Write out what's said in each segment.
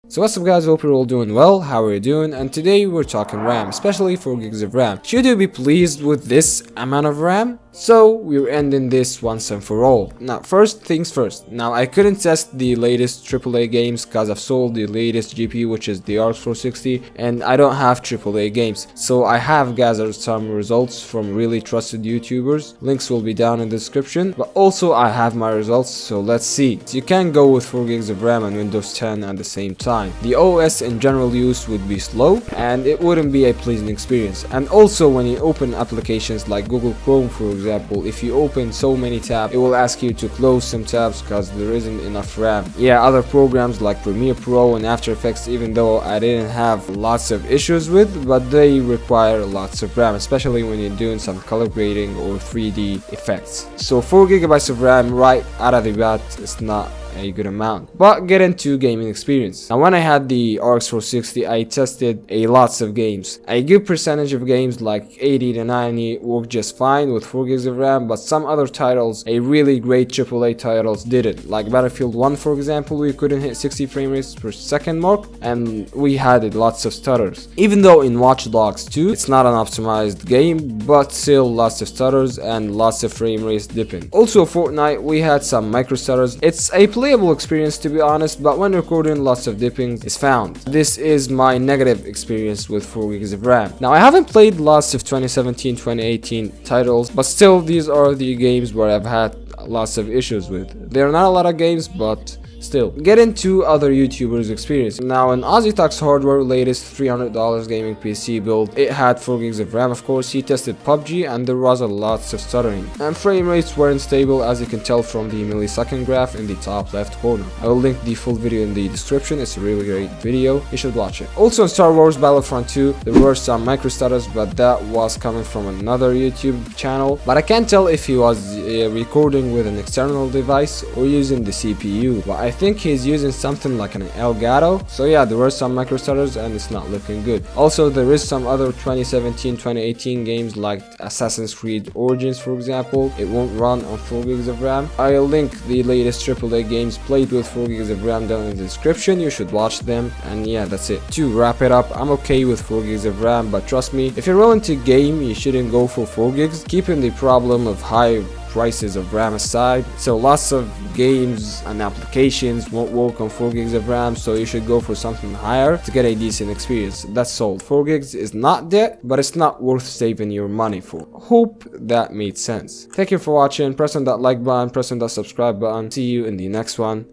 So what's up guys, hope you're all doing well. How are you doing? And today we're talking RAM, especially 4 gigs of RAM. Should you be pleased with this amount of RAM? So we're ending this once and for all. Now first things first, now I couldn't test the latest AAA games because I've sold the latest GPU, which is the RX 460, and I don't have AAA games. So I have gathered some results from really trusted YouTubers. Links will be down in the description, but also I have my results, so let's see. So you can go with 4 gigs of RAM and Windows 10 at the same time. The OS in general use would be slow and it wouldn't be a pleasant experience. And also when you open applications like Google Chrome, for example, if you open so many tabs, it will ask you to close some tabs because there isn't enough RAM. Yeah, other programs like Premiere Pro and After Effects, even though I didn't have lots of issues with, but they require lots of RAM, especially when you're doing some color grading or 3D effects. So 4 gigabytes of RAM right out of the bat is not a good amount. But get into gaming experience. Now when I had the RX 460, I tested a lots of games. A good percentage of games like 80 to 90 worked just fine with 4 gigs of RAM, but some other titles, a really great AAA titles, didn't. Like Battlefield 1 for example, we couldn't hit 60 frame rates per second mark and we had lots of stutters. Even though in Watch Dogs 2 it's not an optimized game, but still lots of stutters and lots of frame rates dipping. Also Fortnite, we had some microstutters. It's a playable experience to be honest, but when recording lots of dipping is found. This is my negative experience with 4 gigs of RAM. Now I haven't played lots of 2017-2018 titles, but still these are the games where I've had lots of issues with. There are not a lot of games, but still. Get into other YouTubers' experience. Now in Ozzy Talks Hardware latest $300 gaming PC build, it had 4 gigs of RAM of course. He tested PUBG and there was a lots of stuttering. And frame rates weren't stable, as you can tell from the millisecond graph in the top left corner. I will link the full video in the description. It's a really great video. You should watch it. Also in Star Wars Battlefront 2, there were some microstutters, but that was coming from another YouTube channel. But I can't tell if he was recording with an external device or using the CPU. But I think he's using something like an Elgato. So yeah, there were some microstutters and it's not looking good. Also there is some other 2017-2018 games like Assassin's Creed Origins for example. It won't run on 4 gigs of RAM. I'll link the latest AAA games played with 4 gigs of RAM down in the description. You should watch them. And yeah, that's it. To wrap it up, I'm okay with 4 gigs of RAM, but trust me, if you're willing to game, you shouldn't go for 4 gigs, keeping the problem of high prices of RAM aside. So lots of games and applications won't work on 4 gigs of RAM, so you should go for something higher to get a decent experience. That's all. 4 gigs is not dead, but it's not worth saving your money for. Hope that made sense. Thank you for watching. Press on that like button, press on that subscribe button. See you in the next one.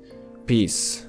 Peace.